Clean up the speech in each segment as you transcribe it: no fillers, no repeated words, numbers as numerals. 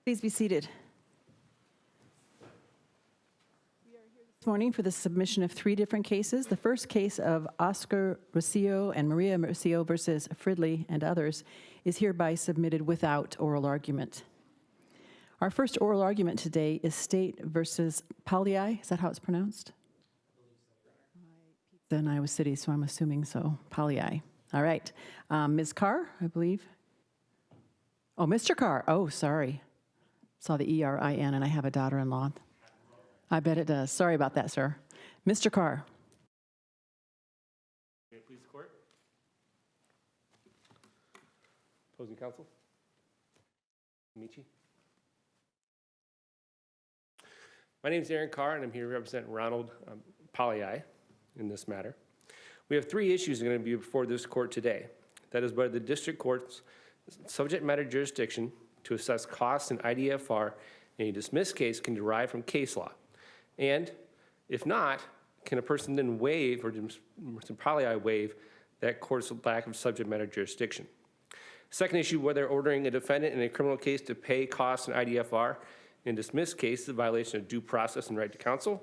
Please be seated. We are here this morning for the submission of 3 different cases. The first case of Oscar Rocio and Maria Rocio versus Fridley and others is hereby submitted without oral argument. Our first oral argument today is State versus Pagliai. Is that how it's pronounced? In Iowa City, so I'm assuming so. Pagliai. All right. Ms. Carr, I believe. Oh, Mr. Carr. Oh, sorry. Saw the E-R-I-N, and I have a daughter-in-law. I bet it does. Sorry about that, sir. Mr. Carr. May it please the court? Opposing counsel? Michi? My name is Erin Carr, and I'm here to represent Ronald Pagliai in this matter. We have 3 issues that are going to be before this court today. That is whether the district court's subject matter jurisdiction to assess costs in IDFR in a dismissed case can derive from case law. And if not, can a person then waive, or Mr. Pagliai waive, that court's lack of subject matter jurisdiction? Second issue, whether ordering a defendant in a criminal case to pay costs in IDFR in a dismissed case is a violation of due process and right to counsel.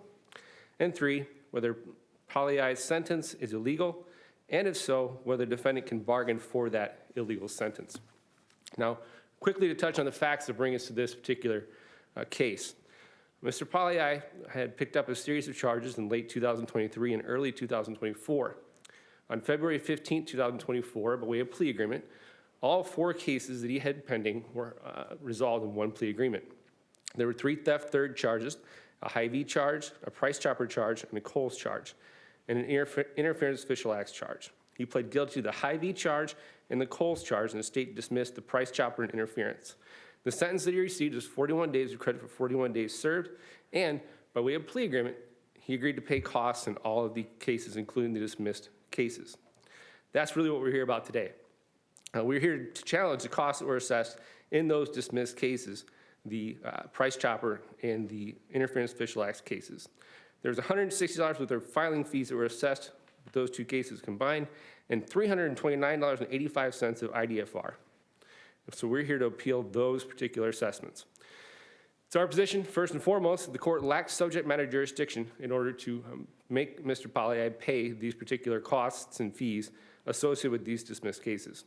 And 3, whether Pagliai's sentence is illegal, and if so, whether the defendant can bargain for that illegal sentence. Now, quickly to touch on the facts that bring us to this particular case. Mr. Pagliai had picked up a series of charges in late 2023 and early 2024. On February 15, 2024, by way of plea agreement, all 4 cases that he had pending were resolved in one plea agreement. There were 3 theft third charges, a Hy-Vee charge, a price chopper charge, and a Coles charge, and an interference with official acts charge. He pled guilty to the Hy-Vee charge and the Coles charge, and the state dismissed the price chopper and interference. The sentence that he received was 41 days with credit for 41 days served, and by way of plea agreement, he agreed to pay costs in all of the cases, including the dismissed cases. That's really what we're here about today. We're here to challenge the costs that were assessed in those dismissed cases, the price chopper and the interference with official acts cases. There's $160 with their filing fees that were assessed with those 2 cases combined, and $329.85 of IDFR. So we're here to appeal those particular assessments. It's our position, first and foremost, that the court lacks subject matter jurisdiction in order to make Mr. Pagliai pay these particular costs and fees associated with these dismissed cases.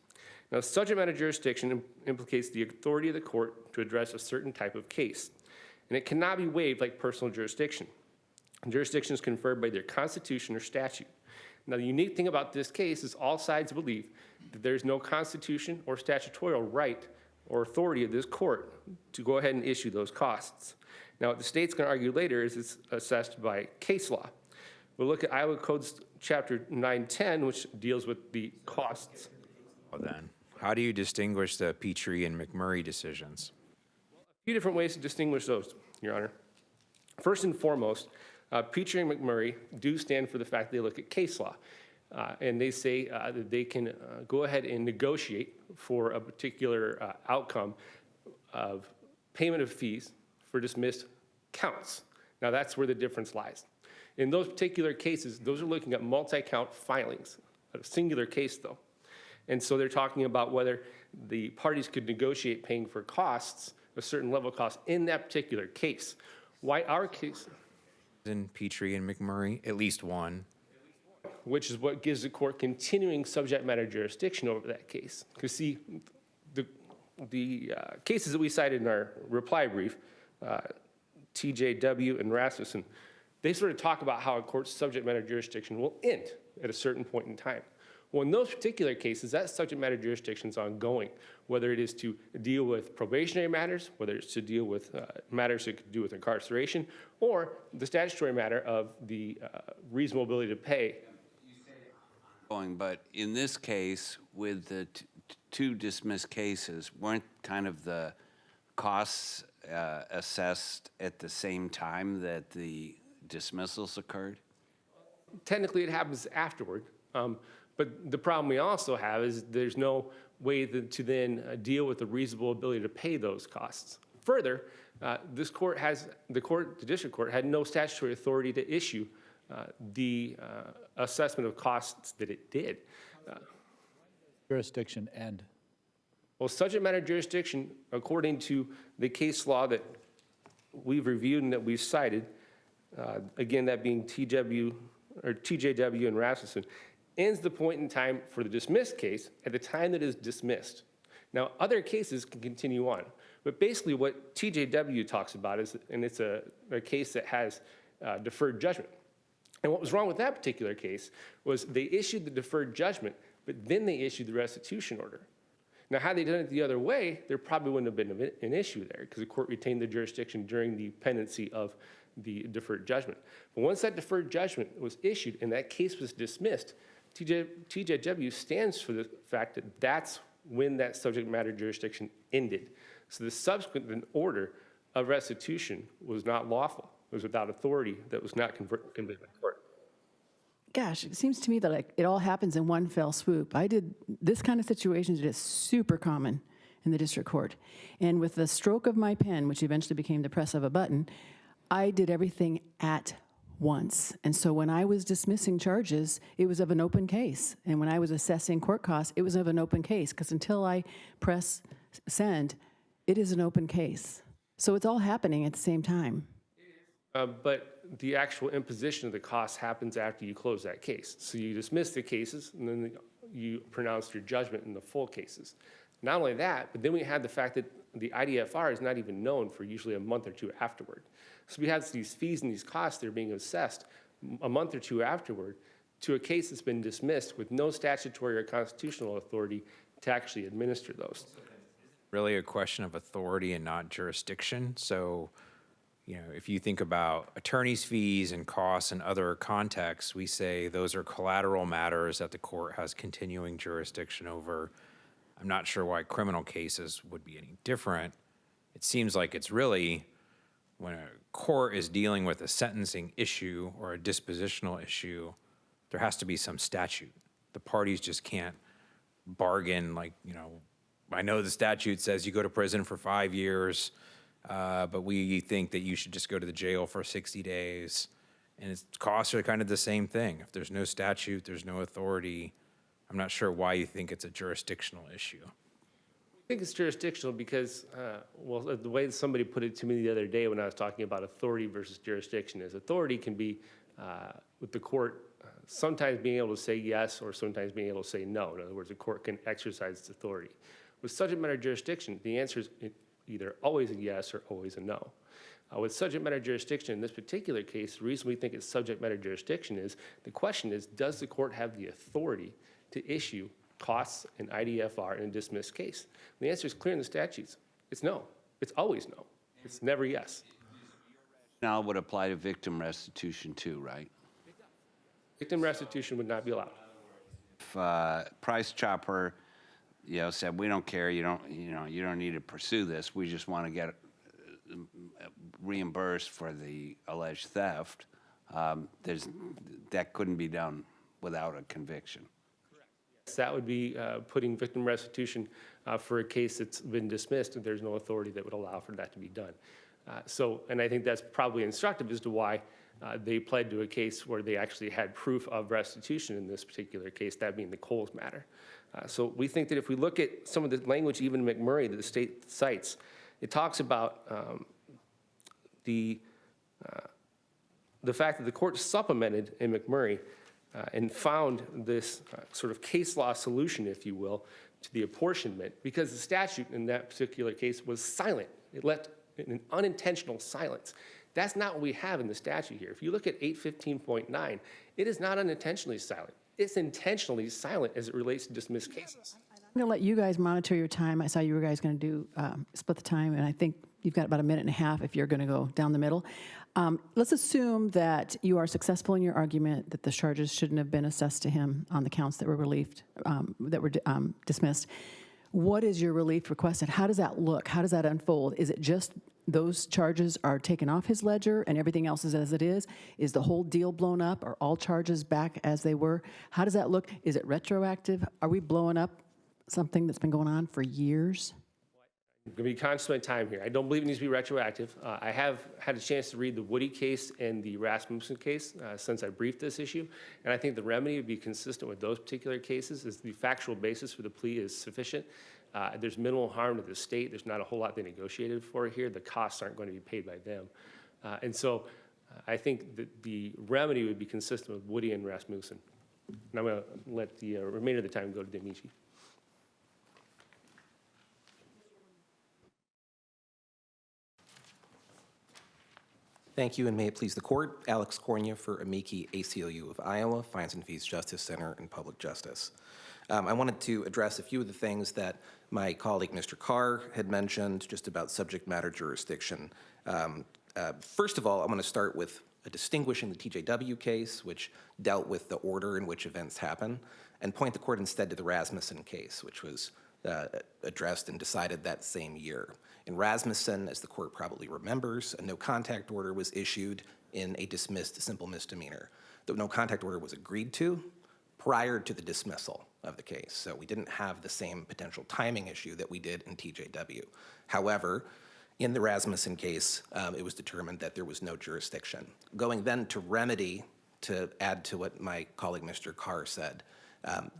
Now, subject matter jurisdiction implicates the authority of the court to address a certain type of case, and it cannot be waived like personal jurisdiction. Jurisdiction is conferred by either constitution or statute. Now, the unique thing about this case is all sides believe that there's no constitution or statutory right or authority of this court to go ahead and issue those costs. Now, what the state's going to argue later is it's assessed by case law. We'll look at Iowa Codes Chapter 910, which deals with the costs. Well, then, how do you distinguish the Petrie and McMurray decisions? A few different ways to distinguish those, Your Honor. First and foremost, Petrie and McMurray do stand for the fact they look at case law. And they say that they can go ahead and negotiate for a particular outcome of payment of fees for dismissed counts. Now, that's where the difference lies. In those particular cases, those are looking at multi-count filings, a singular case, though. And so they're talking about whether the parties could negotiate paying for costs, a certain level of cost, in that particular case. Why our case? In Petrie and McMurray, at least one. Which is what gives the court continuing subject matter jurisdiction over that case. Because see, the cases that we cited in our reply brief, TJW and Rasmussen, they sort of talk about how a court's subject matter jurisdiction will end at a certain point in time. Well, in those particular cases, that subject matter jurisdiction is ongoing, whether it is to deal with probationary matters, whether it's to deal with matters that could do with incarceration, or the statutory matter of the reasonable ability to pay. But in this case, with the 2 dismissed cases, weren't kind of the costs assessed at the same time that the dismissals occurred? Technically, it happens afterward. But the problem we also have is there's no way to then deal with the reasonable ability to pay those costs. Further, the district court had no statutory authority to issue the assessment of costs that it did. Jurisdiction end. Well, subject matter jurisdiction, according to the case law that we've reviewed and that we've cited, again, that being TJW and Rasmussen, ends the point in time for the dismissed case at the time that it is dismissed. Now, other cases can continue on, but basically what TJW talks about is, and it's a case that has deferred judgment. And what was wrong with that particular case was they issued the deferred judgment, but then they issued the restitution order. Now, had they done it the other way, there probably wouldn't have been an issue there because the court retained the jurisdiction during the pendency of the deferred judgment. But once that deferred judgment was issued and that case was dismissed, TJW stands for the fact that that's when that subject matter jurisdiction ended. So the subsequent order of restitution was not lawful. It was without authority that was not convicted by the court. Gosh, it seems to me that it all happens in one fell swoop. This kind of situation is super common in the district court. And with the stroke of my pen, which eventually became the press of a button, I did everything at once. And so when I was dismissing charges, it was of an open case. And when I was assessing court costs, it was of an open case, because until I press send, it is an open case. So it's all happening at the same time. But the actual imposition of the cost happens after you close that case. So you dismiss the cases, and then you pronounce your judgment in the full cases. Not only that, but then we had the fact that the IDFR is not even known for usually a month or two afterward. So we have these fees and these costs that are being assessed a month or two afterward to a case that's been dismissed with no statutory or constitutional authority to actually administer those. Really a question of authority and not jurisdiction. So, if you think about attorney's fees and costs in other contexts, we say those are collateral matters that the court has continuing jurisdiction over. I'm not sure why criminal cases would be any different. It seems like it's really when a court is dealing with a sentencing issue or a dispositional issue, there has to be some statute. The parties just can't bargain I know the statute says you go to prison for 5 years, but we think that you should just go to the jail for 60 days. And its costs are kind of the same thing. If there's no statute, there's no authority. I'm not sure why you think it's a jurisdictional issue. I think it's jurisdictional because, the way somebody put it to me the other day when I was talking about authority versus jurisdiction is authority can be with the court sometimes being able to say yes or sometimes being able to say no. In other words, the court can exercise its authority. With subject matter jurisdiction, the answer is either always a yes or always a no. With subject matter jurisdiction in this particular case, the reason we think it's subject matter jurisdiction is the question is, does the court have the authority to issue costs and IDFR in a dismissed case? And the answer is clear in the statutes. It's no. It's always no. It's never yes. Now would apply to victim restitution too, right? Victim restitution would not be allowed. If Price Chopper, said we don't care, you don't need to pursue this. We just want to get reimbursed for the alleged theft. That couldn't be done without a conviction. So that would be putting victim restitution for a case that's been dismissed, and there's no authority that would allow for that to be done. And I think that's probably instructive as to why they pled to a case where they actually had proof of restitution in this particular case, that being the Coles matter. So we think that if we look at some of the language, even in McMurray, that the state cites, it talks about the fact that the court supplemented in McMurray and found this sort of case law solution, if you will, to the apportionment, because the statute in that particular case was silent. It left an unintentional silence. That's not what we have in the statute here. If you look at 815.9, it is not unintentionally silent. It's intentionally silent as it relates to dismissed cases. I'm going to let you guys monitor your time. I saw you guys going to do split the time, and I think you've got about a minute and a half if you're going to go down the middle. Let's assume that you are successful in your argument that the charges shouldn't have been assessed to him on the counts that were dismissed. What is your relief requested? How does that look? How does that unfold? Is it just those charges are taken off his ledger and everything else is as it is? Is the whole deal blown up? Are all charges back as they were? How does that look? Is it retroactive? Are we blowing up something that's been going on for years? I'm going to be conscious of my time here. I don't believe it needs to be retroactive. I have had a chance to read the Woody case and the Rasmussen case since I briefed this issue, and I think the remedy would be consistent with those particular cases, as the factual basis for the plea is sufficient. There's minimal harm to the state. There's not a whole lot they negotiated for here. The costs aren't going to be paid by them. And so I think that the remedy would be consistent with Woody and Rasmussen. And I'm going to let the remainder of the time go to Demichi. Thank you, and may it please the court. Alex Kornya for Amici ACLU of Iowa, Fines and Fees Justice Center and Public Justice. I wanted to address a few of the things that my colleague, Mr. Carr, had mentioned just about subject matter jurisdiction. First of all, I want to start with distinguishing the TJW case, which dealt with the order in which events happen, and point the court instead to the Rasmussen case, which was addressed and decided that same year. In Rasmussen, as the court probably remembers, a no-contact order was issued in a dismissed simple misdemeanor. The no-contact order was agreed to prior to the dismissal of the case, so we didn't have the same potential timing issue that we did in TJW. However, in the Rasmussen case, it was determined that there was no jurisdiction. Going then to remedy, to add to what my colleague Mr. Carr said,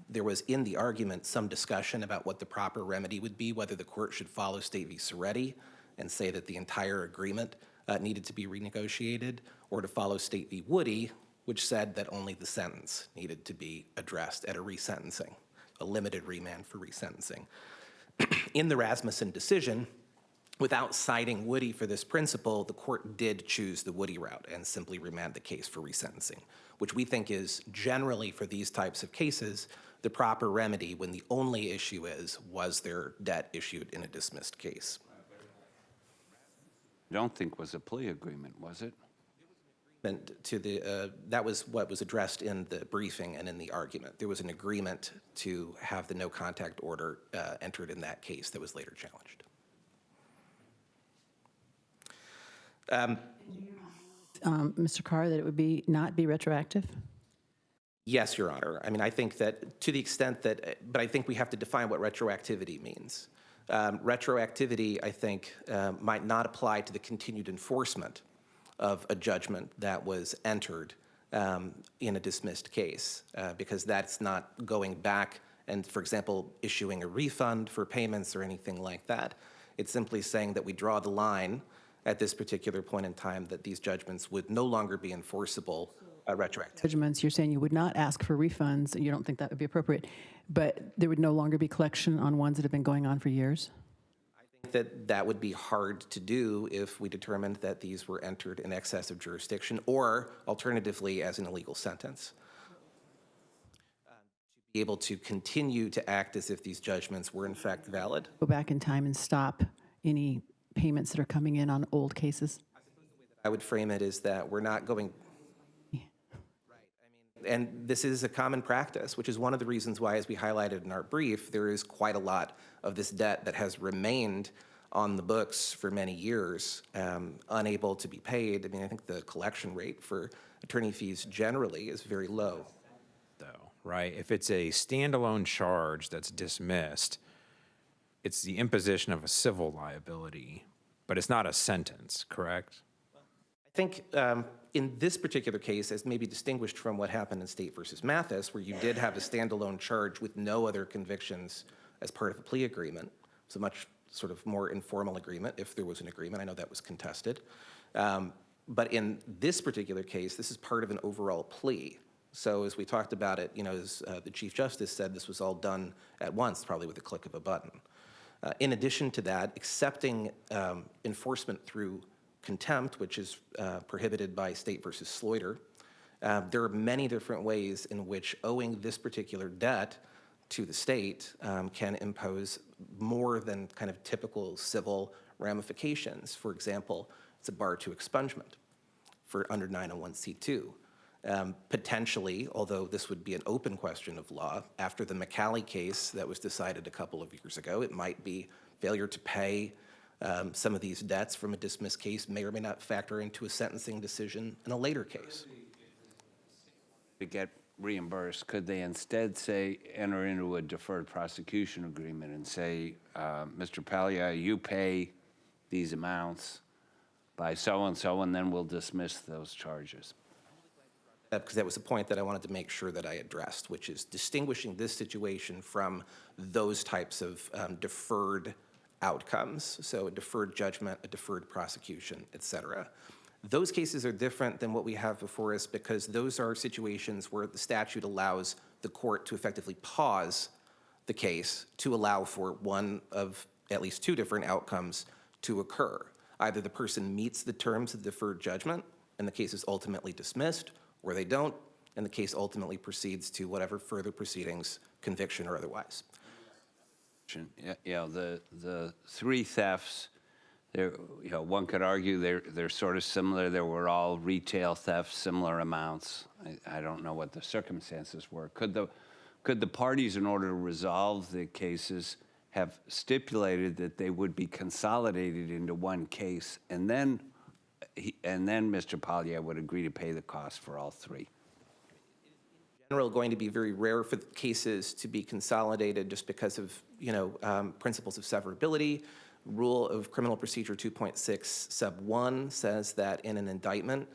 there was in the argument some discussion about what the proper remedy would be, whether the court should follow State v. Soretti and say that the entire agreement needed to be renegotiated, or to follow State v. Woody, which said that only the sentence needed to be addressed at a resentencing, a limited remand for resentencing. In the Rasmussen decision, without citing Woody for this principle, the court did choose the Woody route and simply remand the case for resentencing, which we think is generally for these types of cases the proper remedy when the only issue is, was there debt issued in a dismissed case? I don't think was a plea agreement, was it? And to the, that was what was addressed in the briefing and in the argument. There was an agreement to have the no contact order entered in that case that was later challenged. Mr. Carr, that it would not be retroactive? Yes, Your Honor. I mean, I think that to the extent that, but I think we have to define what retroactivity means. Retroactivity, I think, might not apply to the continued enforcement of a judgment that was entered in a dismissed case, because that's not going back and, for example, issuing a refund for payments or anything like that. It's simply saying that we draw the line at this particular point in time that these judgments would no longer be enforceable retroactively. Judgments, you're saying you would not ask for refunds, and you don't think that would be appropriate, but there would no longer be collection on ones that have been going on for years? I think that that would be hard to do if we determined that these were entered in excess of jurisdiction, or alternatively as an illegal sentence. To be able to continue to act as if these judgments were in fact valid. Go back in time and stop any payments that are coming in on old cases? I would frame it as that we're not going, and this is a common practice, which is one of the reasons why, as we highlighted in our brief, there is quite a lot of this debt that has remained on the books for many years, unable to be paid. I mean, I think the collection rate for attorney fees generally is very low. Though, right? If it's a standalone charge that's dismissed, it's the imposition of a civil liability, but it's not a sentence, correct? I think in this particular case, as maybe distinguished from what happened in State versus Mathis, where you did have a standalone charge with no other convictions as part of a plea agreement, it's a much sort of more informal agreement, if there was an agreement. I know that was contested. But in this particular case, this is part of an overall plea. So as we talked about it, you know, as the Chief Justice said, this was all done at once, probably with a click of a button. In addition to that, accepting enforcement through contempt, which is prohibited by State versus Sloiter, there are many different ways in which owing this particular debt to the state can impose more than kind of typical civil ramifications. For example, it's a bar to expungement for under 901c2. Potentially, although this would be an open question of law, after the McCallie case that was decided a couple of years ago, it might be failure to pay some of these debts from a dismissed case may or may not factor into a sentencing decision in a later case. To get reimbursed, could they instead say, enter into a deferred prosecution agreement and say, Mr. Pagliai, you pay these amounts by so-and-so, and then we'll dismiss those charges? because that was a point that I wanted to make sure that I addressed, which is distinguishing this situation from those types of deferred outcomes, so a deferred judgment, a deferred prosecution, et cetera. Those cases are different than what we have before us because those are situations where the statute allows the court to effectively pause the case to allow for one of at least two different outcomes to occur. Either the person meets the terms of deferred judgment and the case is ultimately dismissed, or they don't, and the case ultimately proceeds to whatever further proceedings, conviction or otherwise. The three thefts, one could argue they're sort of similar. They were all retail thefts, similar amounts. I don't know what the circumstances were. Could the parties, in order to resolve the cases, have stipulated that they would be consolidated into one case, and then Mr. Pagliai would agree to pay the cost for all three? In general, going to be very rare for the cases to be consolidated just because of principles of severability. Rule of Criminal Procedure 2.6 sub 1 says that in an indictment,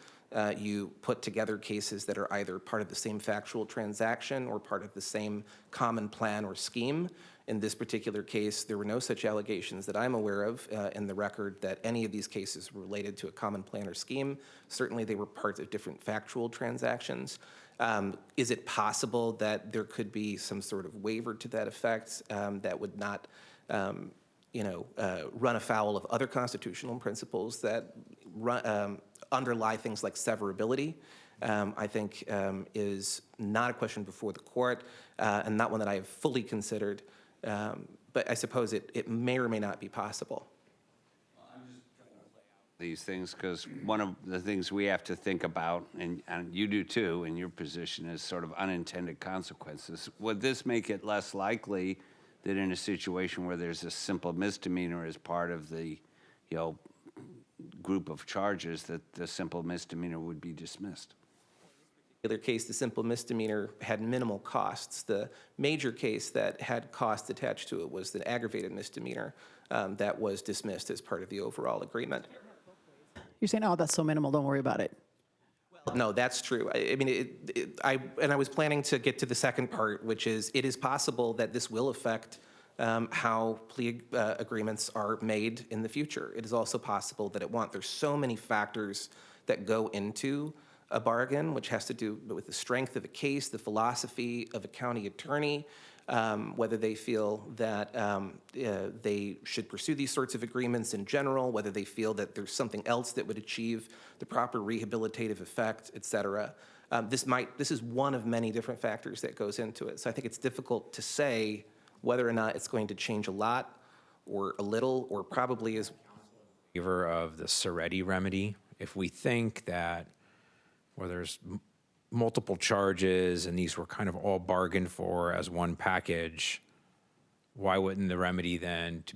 you put together cases that are either part of the same factual transaction or part of the same common plan or scheme. In this particular case, there were no such allegations that I'm aware of in the record that any of these cases were related to a common plan or scheme. Certainly, they were parts of different factual transactions. Is it possible that there could be some sort of waiver to that effect that would not run afoul of other constitutional principles that underlie things like severability? I think is not a question before the court and not one that I have fully considered. But I suppose it may or may not be possible. These things, because one of the things we have to think about, and you do too in your position, is sort of unintended consequences. Would this make it less likely that in a situation where there's a simple misdemeanor as part of the group of charges, that the simple misdemeanor would be dismissed? In the other case, the simple misdemeanor had minimal costs. The major case that had costs attached to it was the aggravated misdemeanor that was dismissed as part of the overall agreement. You're saying, oh, that's so minimal, don't worry about it. No, that's true. I mean, I was planning to get to the second part, which is it is possible that this will affect how plea agreements are made in the future. It is also possible that it won't. There's so many factors that go into a bargain, which has to do with the strength of a case, the philosophy of a county attorney, whether they feel that they should pursue these sorts of agreements in general, whether they feel that there's something else that would achieve the proper rehabilitative effect, et cetera. This is one of many different factors that goes into it. So I think it's difficult to say whether or not it's going to change a lot or a little or probably is. Favor of the Soretti remedy. If we think that where there's multiple charges and these were kind of all bargained for as one package, why wouldn't the remedy then to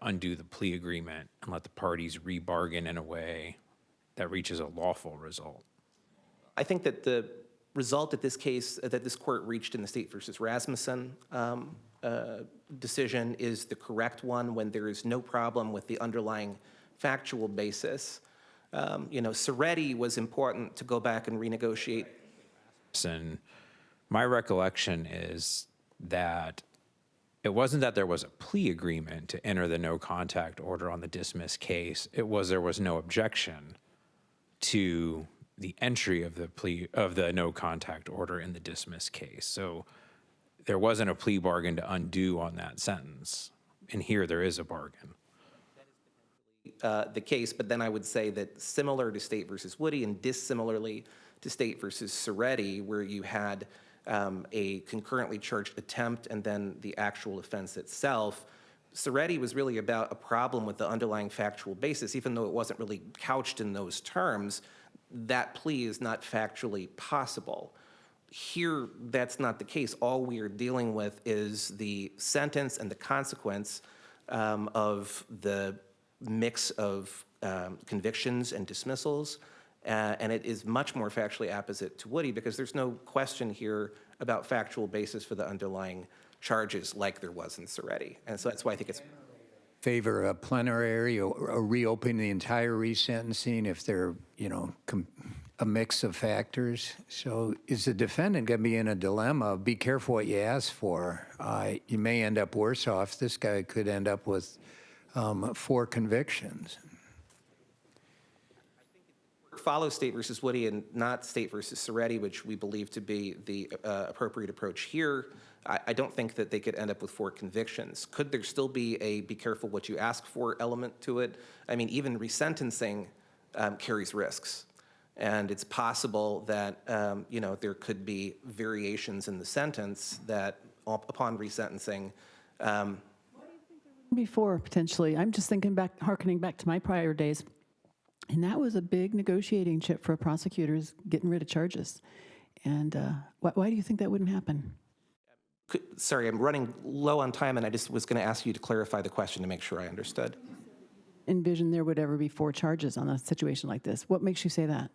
undo the plea agreement and let the parties rebargain in a way that reaches a lawful result? I think that the result that this court reached in the State versus Rasmussen decision is the correct one when there is no problem with the underlying factual basis. Soretti was important to go back and renegotiate. And my recollection is that it wasn't that there was a plea agreement to enter the no contact order on the dismissed case. It was there was no objection to the entry of the no contact order in the dismissed case. So there wasn't a plea bargain to undo on that sentence. And here there is a bargain. The case, but then I would say that similar to State versus Woody and dissimilarly to State versus Soretti, where you had a concurrently charged attempt and then the actual offense itself, Soretti was really about a problem with the underlying factual basis. Even though it wasn't really couched in those terms, that plea is not factually possible. Here, that's not the case. All we are dealing with is the sentence and the consequence of the mix of convictions and dismissals, and it is much more factually opposite to Woody because there's no question here about factual basis for the underlying charges like there was in Soretti. And so that's why I think it's favor a plenary or reopen the entire resentencing if they're, a mix of factors. So is the defendant going to be in a dilemma? Be careful what you ask for. You may end up worse off. This guy could end up with 4 convictions. Follow State versus Woody and not State versus Soretti, which we believe to be the appropriate approach here. I don't think that they could end up with 4 convictions. Could there still be a be careful what you ask for element to it? I mean, even resentencing carries risks. And it's possible that, there could be variations in the sentence that upon resentencing. Before, potentially. I'm just thinking back, hearkening back to my prior days. And that was a big negotiating chip for prosecutors, getting rid of charges. And why do you think that wouldn't happen? Sorry, I'm running low on time, and I just was going to ask you to clarify the question to make sure I understood. Envision there would ever be 4 charges on a situation like this. What makes you say that?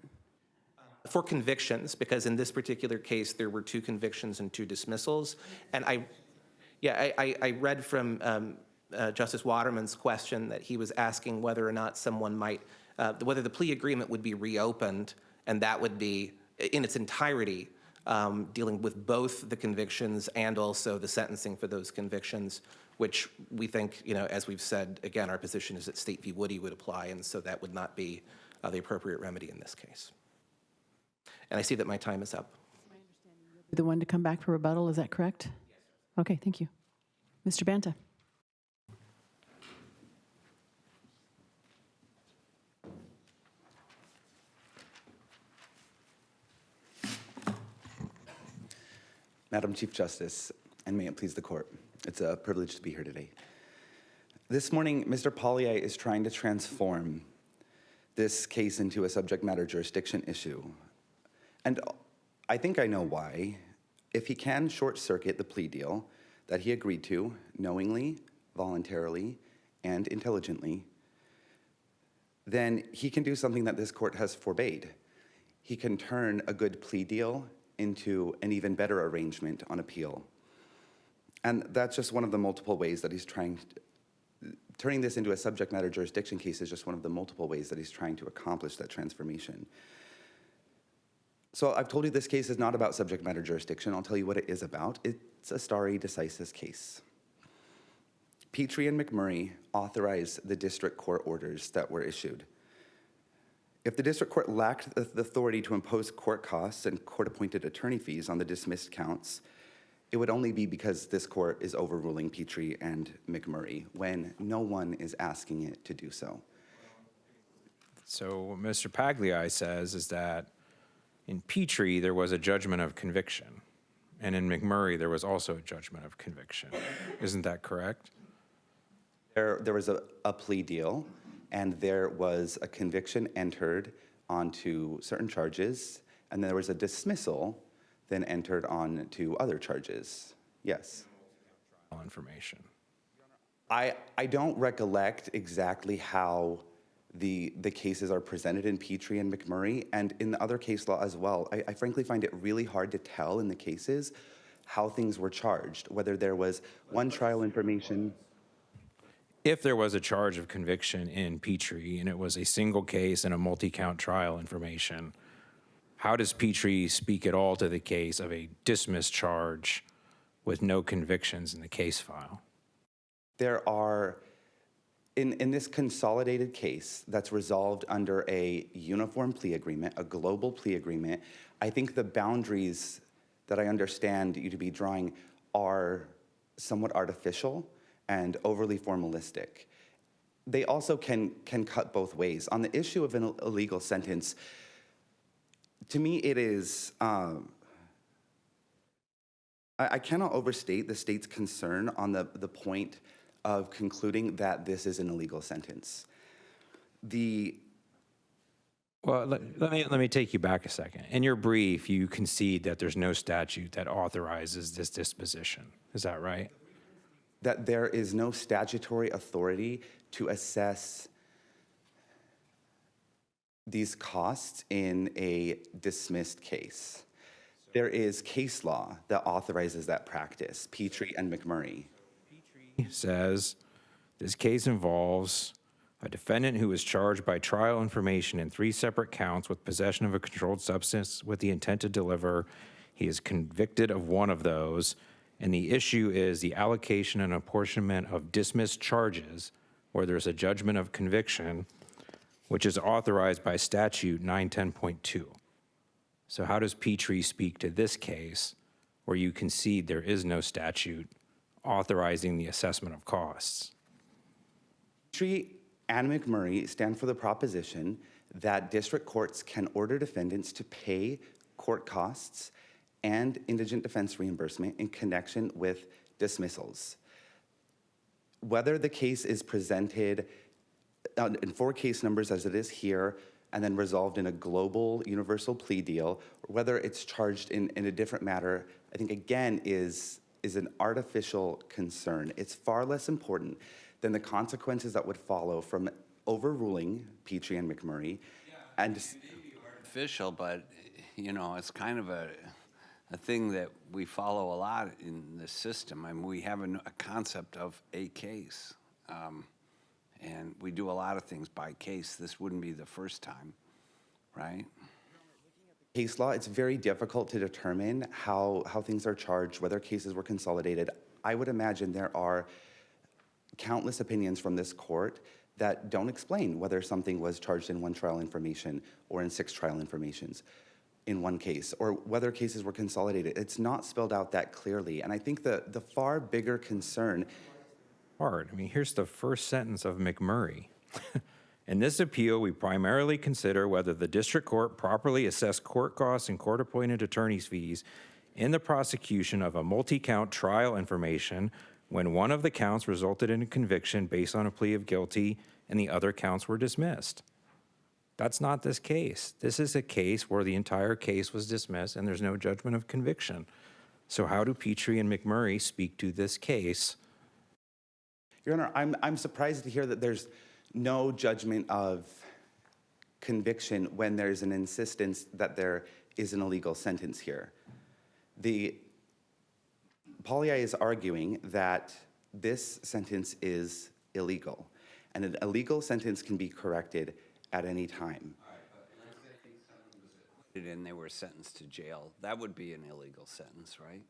For convictions, because in this particular case, there were 2 convictions and 2 dismissals. And I read from Justice Waterman's question that he was asking whether or not someone might, whether the plea agreement would be reopened, and that would be, in its entirety, dealing with both the convictions and also the sentencing for those convictions, which we think, as we've said, again, our position is that State v. Woody would apply, and so that would not be the appropriate remedy in this case. And I see that my time is up. The one to come back for rebuttal, is that correct? Yes. Okay, thank you. Mr. Banta. Madam Chief Justice, and may it please the court, it's a privilege to be here today. This morning, Mr. Pagliai is trying to transform this case into a subject matter jurisdiction issue. And I think I know why. If he can short-circuit the plea deal that he agreed to knowingly, voluntarily, and intelligently, then he can do something that this court has forbade. He can turn a good plea deal into an even better arrangement on appeal. And that's just one of the multiple ways that he's turning this into a subject matter jurisdiction case is just one of the multiple ways that he's trying to accomplish that transformation. So I've told you this case is not about subject matter jurisdiction. I'll tell you what it is about. It's a stare decisis case. Petrie and McMurray authorized the district court orders that were issued. If the district court lacked the authority to impose court costs and court-appointed attorney fees on the dismissed counts, it would only be because this court is overruling Petrie and McMurray when no one is asking it to do so. So what Mr. Pagliai says is that in Petrie, there was a judgment of conviction, and in McMurray, there was also a judgment of conviction. Isn't that correct? There was a plea deal, and there was a conviction entered onto certain charges, and there was a dismissal then entered on to other charges. Yes. Information. I don't recollect exactly how the cases are presented in Petrie and McMurray, and in the other case law as well. I frankly find it really hard to tell in the cases how things were charged, whether there was one trial information. If there was a charge of conviction in Petrie and it was a single case and a multi-count trial information, how does Petrie speak at all to the case of a dismissed charge with no convictions in the case file? There are, in this consolidated case that's resolved under a uniform plea agreement, a global plea agreement, I think the boundaries that I understand you to be drawing are somewhat artificial and overly formalistic. They also can cut both ways. On the issue of an illegal sentence, to me it is, I cannot overstate the state's concern on the point of concluding that this is an illegal sentence. Well, let me take you back a second. In your brief, you concede that there's no statute that authorizes this disposition. Is that right? That there is no statutory authority to assess these costs in a dismissed case. There is case law that authorizes that practice, Petrie and McMurray. Says this case involves A defendant who is charged by trial information in 3 separate counts with possession of a controlled substance with the intent to deliver, he is convicted of one of those, and the issue is the allocation and apportionment of dismissed charges where there's a judgment of conviction, which is authorized by statute 910.2. So how does Petrie speak to this case where you concede there is no statute authorizing the assessment of costs? Petrie and McMurray stand for the proposition that district courts can order defendants to pay court costs and indigent defense reimbursement in connection with dismissals. Whether the case is presented in 4 case numbers as it is here and then resolved in a global universal plea deal, or whether it's charged in a different matter, I think again is an artificial concern. It's far less important than the consequences that would follow from overruling Petrie and McMurray. And Artificial, but, you know, it's kind of a thing that we follow a lot in this system. I mean, we have a concept of a case. And we do a lot of things by case. This wouldn't be the first time, right? case law, it's very difficult to determine how things are charged, whether cases were consolidated. I would imagine there are countless opinions from this court that don't explain whether something was charged in 1 trial information or in 6 trial informations in one case, or whether cases were consolidated. It's not spelled out that clearly. And I think the far bigger concern. Hard. I mean, here's the first sentence of McMurray. In this appeal, we primarily consider whether the district court properly assessed court costs and court-appointed attorney's fees in the prosecution of a multi-count trial information when one of the counts resulted in a conviction based on a plea of guilty and the other counts were dismissed. That's not this case. This is a case where the entire case was dismissed and there's no judgment of conviction. So how do Petrie and McMurray speak to this case? Your Honor, I'm surprised to hear that there's no judgment of conviction when there's an insistence that there is an illegal sentence here. The Pagliai is arguing that this sentence is illegal, and an illegal sentence can be corrected at any time. And they were sentenced to jail. That would be an illegal sentence, right?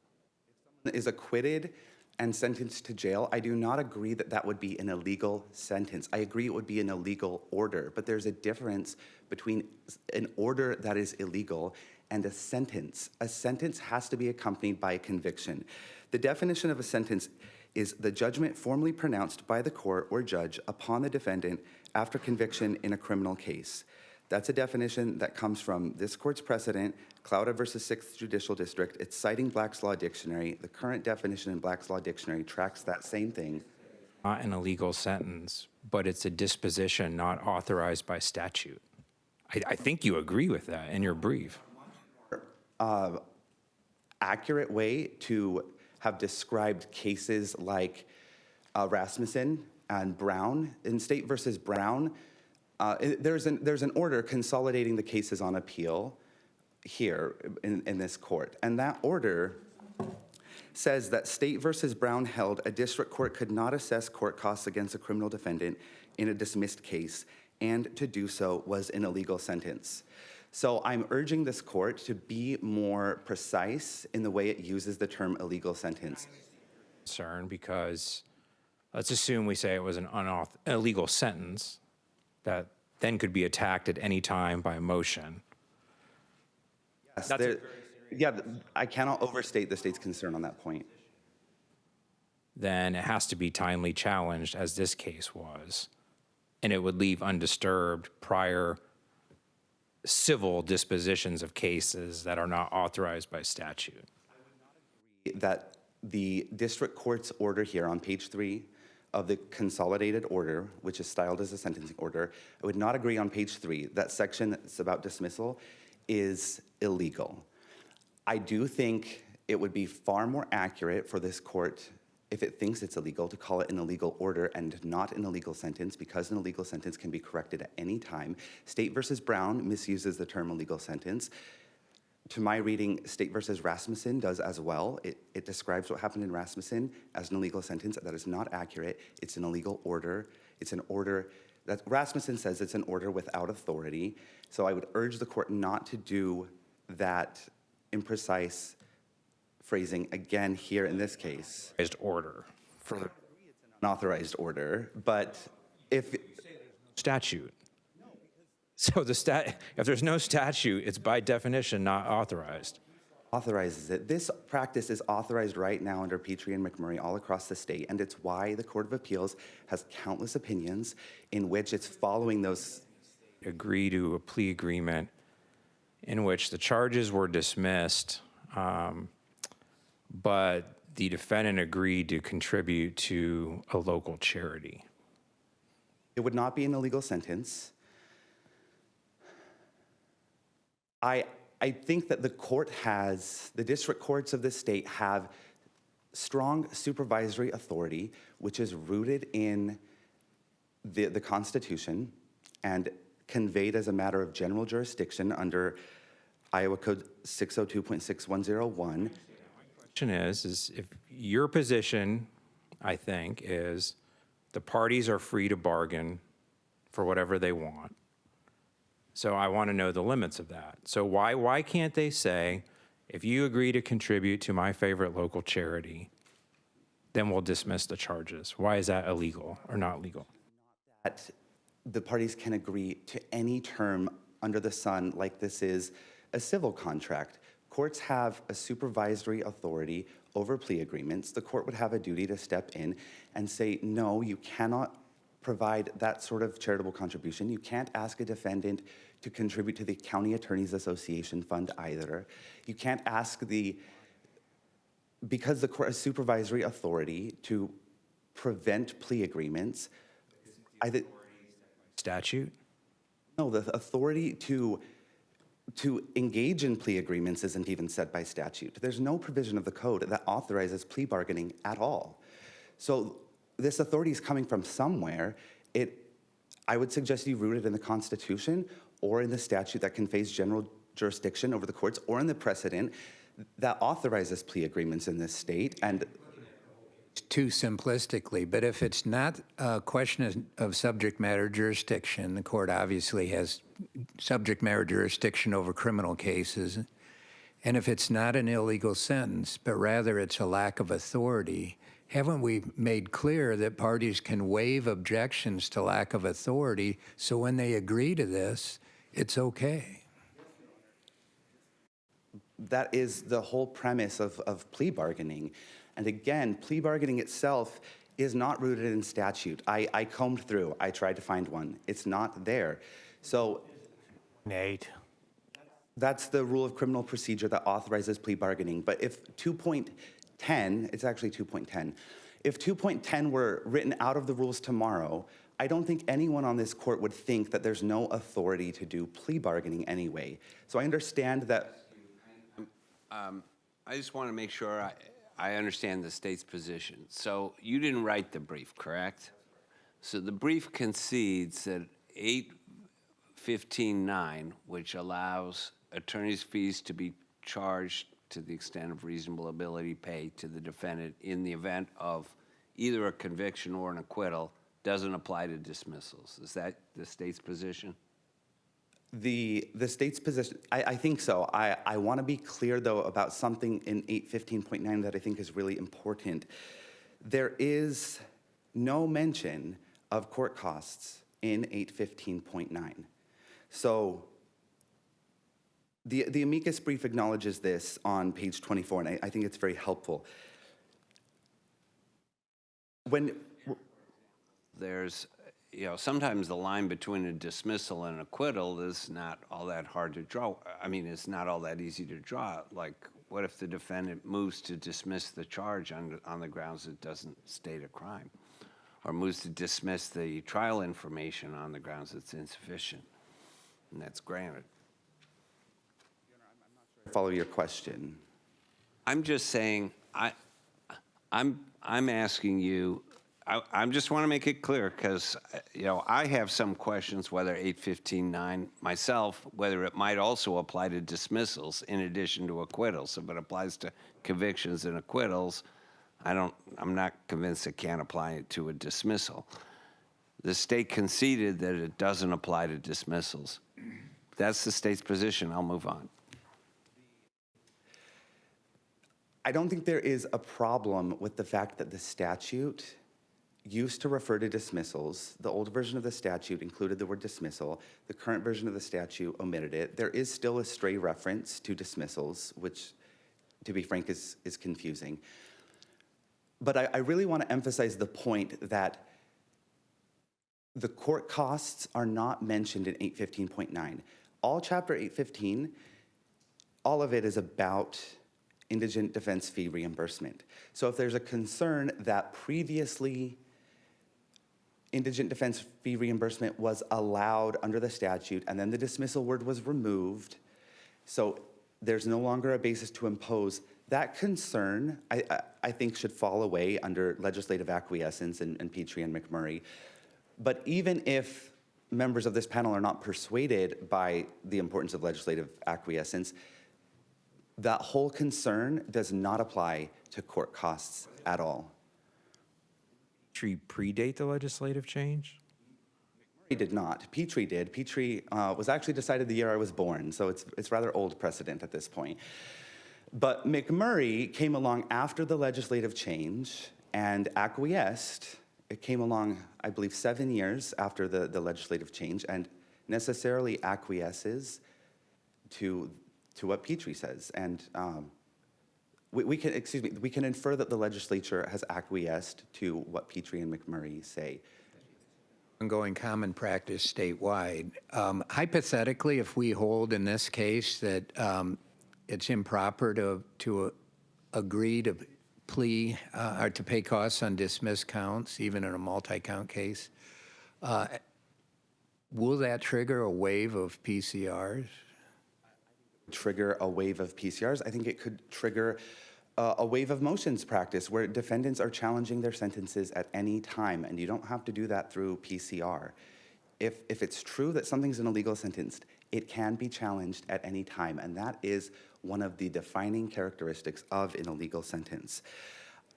Is acquitted and sentenced to jail, I do not agree that that would be an illegal sentence. I agree it would be an illegal order, but there's a difference between an order that is illegal and a sentence. A sentence has to be accompanied by a conviction. The definition of a sentence is the judgment formally pronounced by the court or judge upon the defendant after conviction in a criminal case. That's a definition that comes from this court's precedent, Clouda versus 6th Judicial District. It's citing Black's Law Dictionary. The current definition in Black's Law Dictionary tracks that same thing. Not an illegal sentence, but it's a disposition not authorized by statute. I think you agree with that in your brief. Accurate way to have described cases like Rasmussen and Brown. In State versus Brown, there's an order consolidating the cases on appeal here in this court. And that order says that State versus Brown held a district court could not assess court costs against a criminal defendant in a dismissed case, and to do so was an illegal sentence. So I'm urging this court to be more precise in the way it uses the term illegal sentence. Concern because let's assume we say it was an illegal sentence that then could be attacked at any time by motion. Yes, I cannot overstate the state's concern on that point. Then it has to be timely challenged, as this case was, and it would leave undisturbed prior civil dispositions of cases that are not authorized by statute. That the district court's order here on page 3 of the consolidated order, which is styled as a sentencing order, I would not agree on page 3. That section that's about dismissal is illegal. I do think it would be far more accurate for this court, if it thinks it's illegal, to call it an illegal order and not an illegal sentence, because an illegal sentence can be corrected at any time. State versus Brown misuses the term illegal sentence. To my reading, State versus Rasmussen does as well. It describes what happened in Rasmussen as an illegal sentence. That is not accurate. It's an illegal order. It's an order That Rasmussen says it's an order without authority. So I would urge the court not to do that imprecise phrasing again here in this case. Order for the Unauthorized order, but if statute. So if there's no statute, it's by definition not authorized. authorizes it. This practice is authorized right now under Petrie and McMurray all across the state, and it's why the Court of Appeals has countless opinions in which it's following those. Agree to a plea agreement in which the charges were dismissed, but the defendant agreed to contribute to a local charity. It would not be an illegal sentence. I think that the district courts of the state have strong supervisory authority, which is rooted in the Constitution and conveyed as a matter of general jurisdiction under Iowa Code 602.6101. Question is if your position, I think, is the parties are free to bargain for whatever they want. So I want to know the limits of that. So why can't they say, if you agree to contribute to my favorite local charity, then we'll dismiss the charges? Why is that illegal or not legal? That the parties can agree to any term under the sun like this is a civil contract. Courts have a supervisory authority over plea agreements. The court would have a duty to step in and say, no, you cannot provide that sort of charitable contribution. You can't ask a defendant to contribute to the County Attorneys Association fund either. You can't ask because the court has supervisory authority to prevent plea agreements. Statute? No, the authority to engage in plea agreements isn't even set by statute. There's no provision of the code that authorizes plea bargaining at all. So this authority is coming from somewhere. I would suggest you root it in the Constitution or in the statute that conveys general jurisdiction over the courts or in the precedent that authorizes plea agreements in this state. And Too simplistically, but if it's not a question of subject matter jurisdiction, the court obviously has subject matter jurisdiction over criminal cases. And if it's not an illegal sentence, but rather it's a lack of authority, haven't we made clear that parties can waive objections to lack of authority, so when they agree to this, it's okay? that is the whole premise of plea bargaining. And again, plea bargaining itself is not rooted in statute. I combed through. I tried to find one. It's not there. So Nate. that's the rule of criminal procedure that authorizes plea bargaining. But if 2.10, it's actually 2.10, if 2.10 were written out of the rules tomorrow, I don't think anyone on this court would think that there's no authority to do plea bargaining anyway. So I understand that. I just want to make sure I understand the state's position. So you didn't write the brief, correct? So the brief concedes that 815.9, which allows attorney's fees to be charged to the extent of reasonable ability paid to the defendant in the event of either a conviction or an acquittal, doesn't apply to dismissals. Is that the state's position? The state's position, I think so. I want to be clear, though, about something in 815.9 that I think is really important. There is no mention of court costs in 815.9. So the amicus brief acknowledges this on page 24, and I think it's very helpful. When There's, sometimes the line between a dismissal and an acquittal is not all that hard to draw. I mean, it's not all that easy to draw. Like, what if the defendant moves to dismiss the charge on the grounds it doesn't state a crime? Or moves to dismiss the trial information on the grounds it's insufficient? And that's granted. follow your question. I'm just saying, I'm asking you, I just want to make it clear because, I have some questions whether 815.9 myself, whether it might also apply to dismissals in addition to acquittals. If it applies to convictions and acquittals, I'm not convinced it can't apply to a dismissal. The state conceded that it doesn't apply to dismissals. If that's the state's position, I'll move on. I don't think there is a problem with the fact that the statute used to refer to dismissals. The old version of the statute included the word dismissal. The current version of the statute omitted it. There is still a stray reference to dismissals, which, to be frank, is confusing. But I really want to emphasize the point that the court costs are not mentioned in 815.9. All Chapter 815, all of it is about indigent defense fee reimbursement. So if there's a concern that previously indigent defense fee reimbursement was allowed under the statute and then the dismissal word was removed, so there's no longer a basis to impose, that concern, I think, should fall away under legislative acquiescence in Petrie and McMurray. But even if members of this panel are not persuaded by the importance of legislative acquiescence, that whole concern does not apply to court costs at all. Petrie predate the legislative change? He did not. Petrie did. Petrie was actually decided the year I was born, so it's rather old precedent at this point. But McMurray came along after the legislative change and acquiesced. It came along, I believe, 7 years after the legislative change and necessarily acquiesces to what Petrie says. And we can infer that the legislature has acquiesced to what Petrie and McMurray say. Ongoing common practice statewide. Hypothetically, if we hold in this case that it's improper to agree to plea or to pay costs on dismissed counts, even in a multi-count case, will that trigger a wave of PCRs? Trigger a wave of PCRs. I think it could trigger a wave of motions practice where defendants are challenging their sentences at any time, and you don't have to do that through PCR. If it's true that something's an illegal sentence, it can be challenged at any time, and that is one of the defining characteristics of an illegal sentence.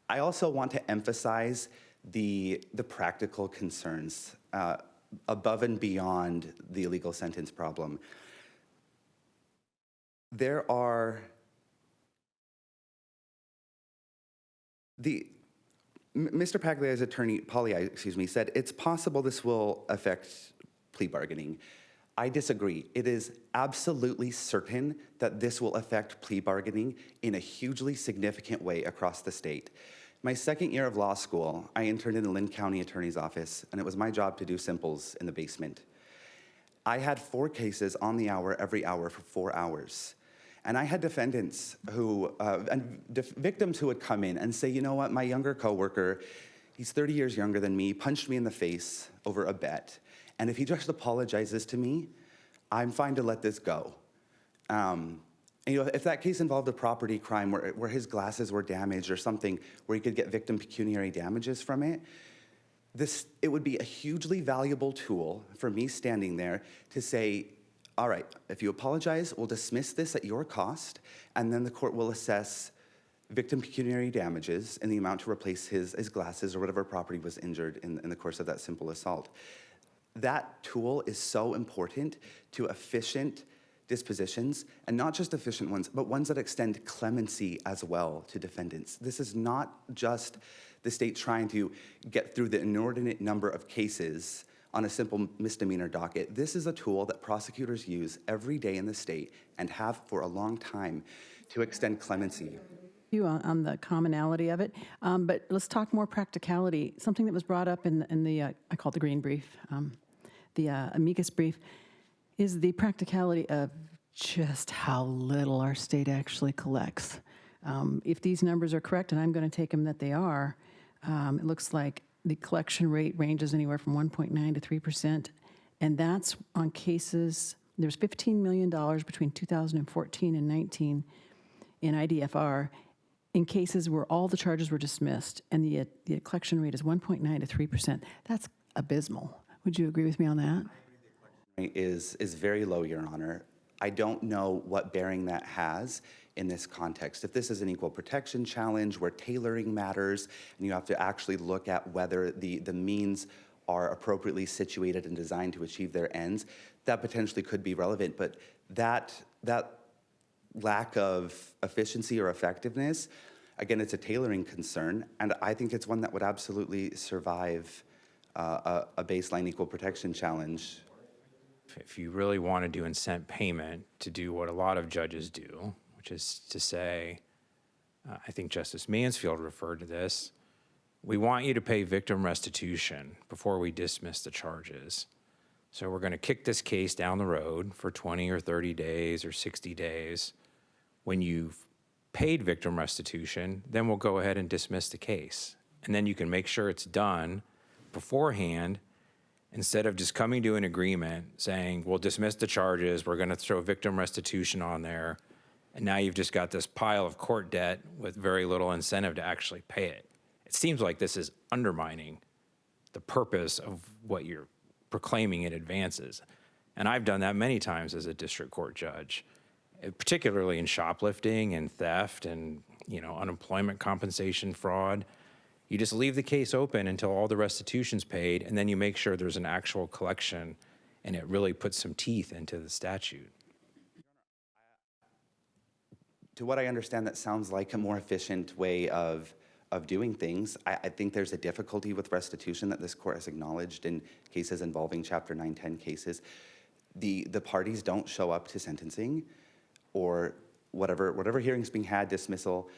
I also want to emphasize the practical concerns above and beyond the illegal sentence problem. There are Mr. Pagliai's attorney, Pagliai, said it's possible this will affect plea bargaining. I disagree. It is absolutely certain that this will affect plea bargaining in a hugely significant way across the state. My second year of law school, I interned in the Lynn County Attorney's Office, and it was my job to do simples in the basement. I had 4 cases on the hour every hour for 4 hours. And I had defendants victims who would come in and say, you know what, my younger coworker, he's 30 years younger than me, punched me in the face over a bet. And if he just apologizes to me, I'm fine to let this go. And, if that case involved a property crime where his glasses were damaged or something where he could get victim pecuniary damages from it, it would be a hugely valuable tool for me standing there to say, all right, if you apologize, we'll dismiss this at your cost, and then the court will assess victim pecuniary damages in the amount to replace his glasses or whatever property was injured in the course of that simple assault. That tool is so important to efficient dispositions, and not just efficient ones, but ones that extend clemency as well to defendants. This is not just the state trying to get through the inordinate number of cases on a simple misdemeanor docket. This is a tool that prosecutors use every day in the state and have for a long time to extend clemency. You on the commonality of it, but let's talk more practicality. Something that was brought up in the I call it the green brief, the amicus brief, is the practicality of just how little our state actually collects. If these numbers are correct, and I'm going to take them that they are, it looks like the collection rate ranges anywhere from 1.9 to 3%, and that's on cases. There's $15 million between 2014 and 19 in IDFR in cases where all the charges were dismissed, and the collection rate is 1.9 to 3%. That's abysmal. Would you agree with me on that? Is very low, Your Honor. I don't know what bearing that has in this context. If this is an equal protection challenge where tailoring matters and you have to actually look at whether the means are appropriately situated and designed to achieve their ends, that potentially could be relevant. But that lack of efficiency or effectiveness, again, it's a tailoring concern, and I think it's one that would absolutely survive a baseline equal protection challenge. If you really want to do incent payment to do what a lot of judges do, which is to say, I think Justice Mansfield referred to this, we want you to pay victim restitution before we dismiss the charges. So we're going to kick this case down the road for 20 or 30 days or 60 days. When you've paid victim restitution, then we'll go ahead and dismiss the case. And then you can make sure it's done beforehand, instead of just coming to an agreement saying, we'll dismiss the charges, we're going to throw victim restitution on there, and now you've just got this pile of court debt with very little incentive to actually pay it. It seems like this is undermining the purpose of what you're proclaiming it advances. And I've done that many times as a district court judge, particularly in shoplifting and theft and, unemployment compensation fraud. You just leave the case open until all the restitution's paid, and then you make sure there's an actual collection, and it really puts some teeth into the statute. To what I understand, that sounds like a more efficient way of doing things. I think there's a difficulty with restitution that this court has acknowledged in cases involving Chapter 910 cases. The parties don't show up to sentencing or whatever hearing's being had, dismissal.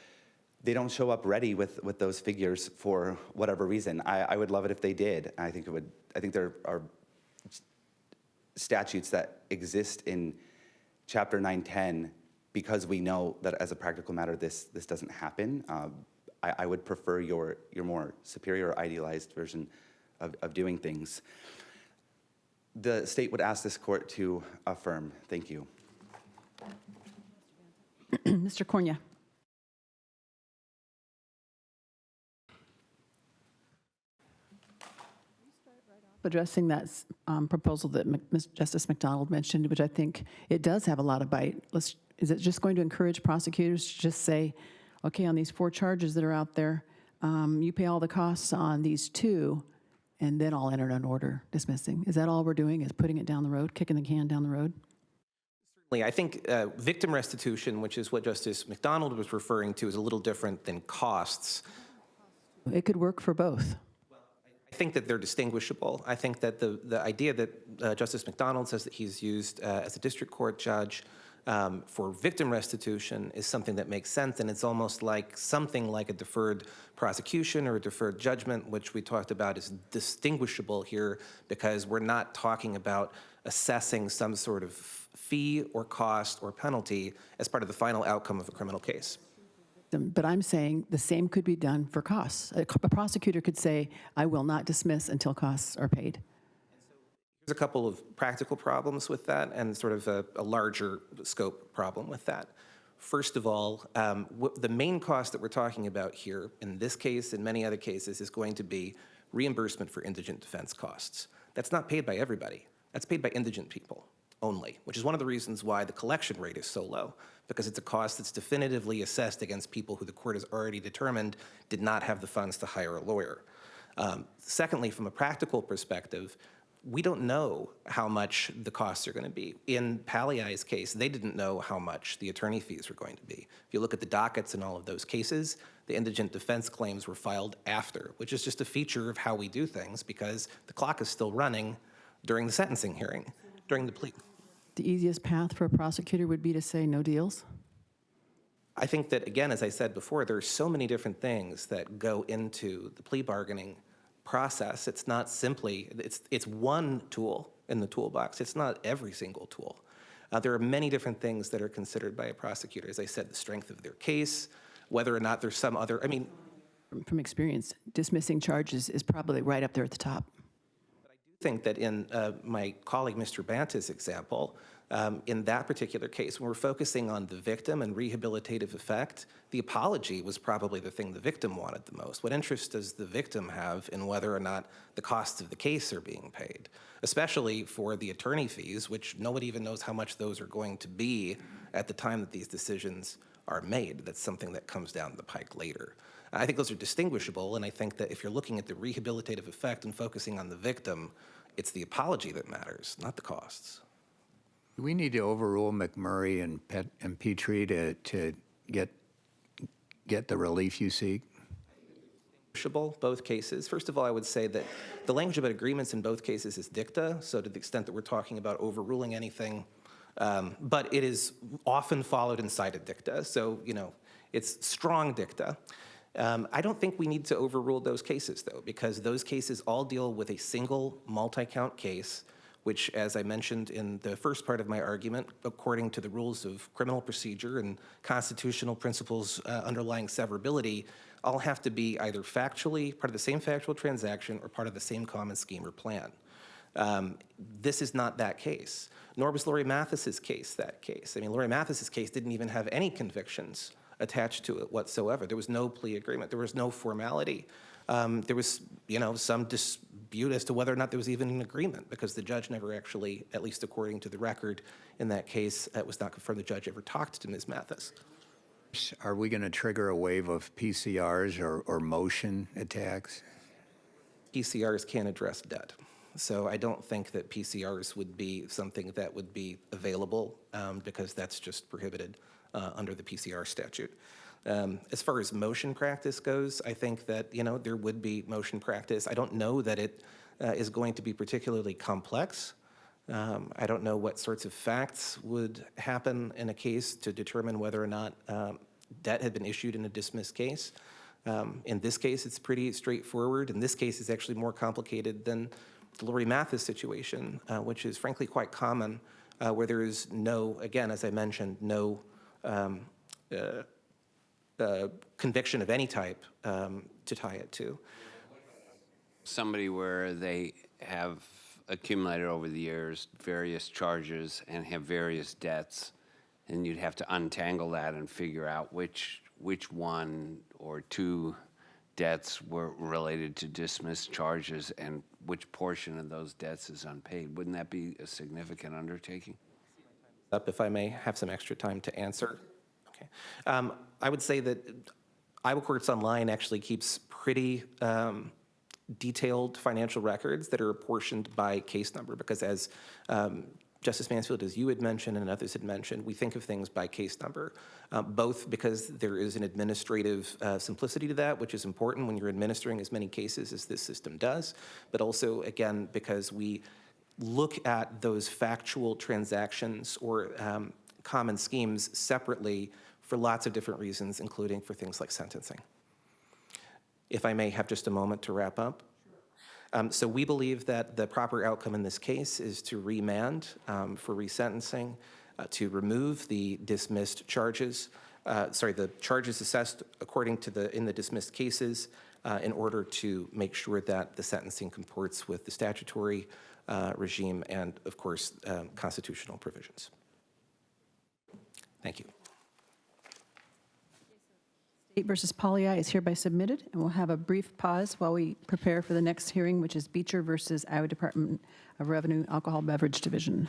They don't show up ready with those figures for whatever reason. I would love it if they did. I think there are statutes that exist in Chapter 910 because we know that as a practical matter, this doesn't happen. I would prefer your more superior or idealized version of doing things. The state would ask this court to affirm. Thank you. Mr. Kornya. Addressing that proposal that Justice McDonald mentioned, which I think it does have a lot of bite. Is it just going to encourage prosecutors to just say, okay, on these 4 charges that are out there, you pay all the costs on these 2, and then I'll enter an order dismissing? Is that all we're doing, is putting it down the road, kicking the can down the road? Certainly, I think victim restitution, which is what Justice McDonald was referring to, is a little different than costs. It could work for both. I think that they're distinguishable. I think that the idea that Justice McDonald says that he's used as a district court judge for victim restitution is something that makes sense, and it's almost like something like a deferred prosecution or a deferred judgment, which we talked about is distinguishable here because we're not talking about assessing some sort of fee or cost or penalty as part of the final outcome of a criminal case. But I'm saying the same could be done for costs. A prosecutor could say, I will not dismiss until costs are paid. There's a couple of practical problems with that and sort of a larger scope problem with that. First of all, the main cost that we're talking about here, in this case and many other cases, is going to be reimbursement for indigent defense costs. That's not paid by everybody. That's paid by indigent people only, which is one of the reasons why the collection rate is so low, because it's a cost that's definitively assessed against people who the court has already determined did not have the funds to hire a lawyer. Secondly, from a practical perspective, we don't know how much the costs are going to be. In Pagliai's case, they didn't know how much the attorney fees were going to be. If you look at the dockets in all of those cases, the indigent defense claims were filed after, which is just a feature of how we do things because the clock is still running during the sentencing hearing, during the plea. The easiest path for a prosecutor would be to say no deals? I think that, again, as I said before, there are so many different things that go into the plea bargaining process. It's not simply, it's one tool in the toolbox. It's not every single tool. There are many different things that are considered by a prosecutor. As I said, the strength of their case, whether or not there's some other, From experience, dismissing charges is probably right up there at the top. I think that in my colleague Mr. Banta's example, in that particular case, when we're focusing on the victim and rehabilitative effect, the apology was probably the thing the victim wanted the most. What interest does the victim have in whether or not the costs of the case are being paid, especially for the attorney fees, which nobody even knows how much those are going to be at the time that these decisions are made. That's something that comes down the pike later. I think those are distinguishable, and I think that if you're looking at the rehabilitative effect and focusing on the victim, it's the apology that matters, not the costs. Do we need to overrule McMurray and Petrie to get the relief you seek? Both cases. First of all, I would say that the language about agreements in both cases is dicta, so to the extent that we're talking about overruling anything, but it is often followed in cited dicta, so, it's strong dicta. I don't think we need to overrule those cases, though, because those cases all deal with a single multi-count case, which, as I mentioned in the first part of my argument, according to the rules of criminal procedure and constitutional principles underlying severability, all have to be either factually part of the same factual transaction or part of the same common scheme or plan. This is not that case, nor was Lori Mathis's case that case. I mean, Lori Mathis's case didn't even have any convictions attached to it whatsoever. There was no plea agreement. There was no formality. There was, some dispute as to whether or not there was even an agreement because the judge never actually, at least according to the record in that case, it was not confirmed the judge ever talked to Ms. Mathis. Are we going to trigger a wave of PCRs or motion attacks? PCRs can't address debt. So I don't think that PCRs would be something that would be available because that's just prohibited under the PCR statute. As far as motion practice goes, I think that, there would be motion practice. I don't know that it is going to be particularly complex. I don't know what sorts of facts would happen in a case to determine whether or not debt had been issued in a dismissed case. In this case, it's pretty straightforward. In this case, it's actually more complicated than the Lori Mathis situation, which is frankly quite common, where there is no, again, as I mentioned, no conviction of any type to tie it to. Somebody where they have accumulated over the years various charges and have various debts, and you'd have to untangle that and figure out which one or two debts were related to dismissed charges and which portion of those debts is unpaid. Wouldn't that be a significant undertaking? Up, if I may have some extra time to answer. Okay. I would say that Iowa Courts Online actually keeps pretty detailed financial records that are apportioned by case number because as Justice Mansfield, as you had mentioned and others had mentioned, we think of things by case number, both because there is an administrative simplicity to that, which is important when you're administering as many cases as this system does, but also, again, because we look at those factual transactions or common schemes separately for lots of different reasons, including for things like sentencing. If I may have just a moment to wrap up. So we believe that the proper outcome in this case is to remand for resentencing, to remove the dismissed charges, the charges assessed according to in the dismissed cases in order to make sure that the sentencing comports with the statutory regime and, of course, constitutional provisions. Thank you. State versus Pagliai is hereby submitted, and we'll have a brief pause while we prepare for the next hearing, which is Beecher versus Iowa Department of Revenue Alcohol Beverage Division.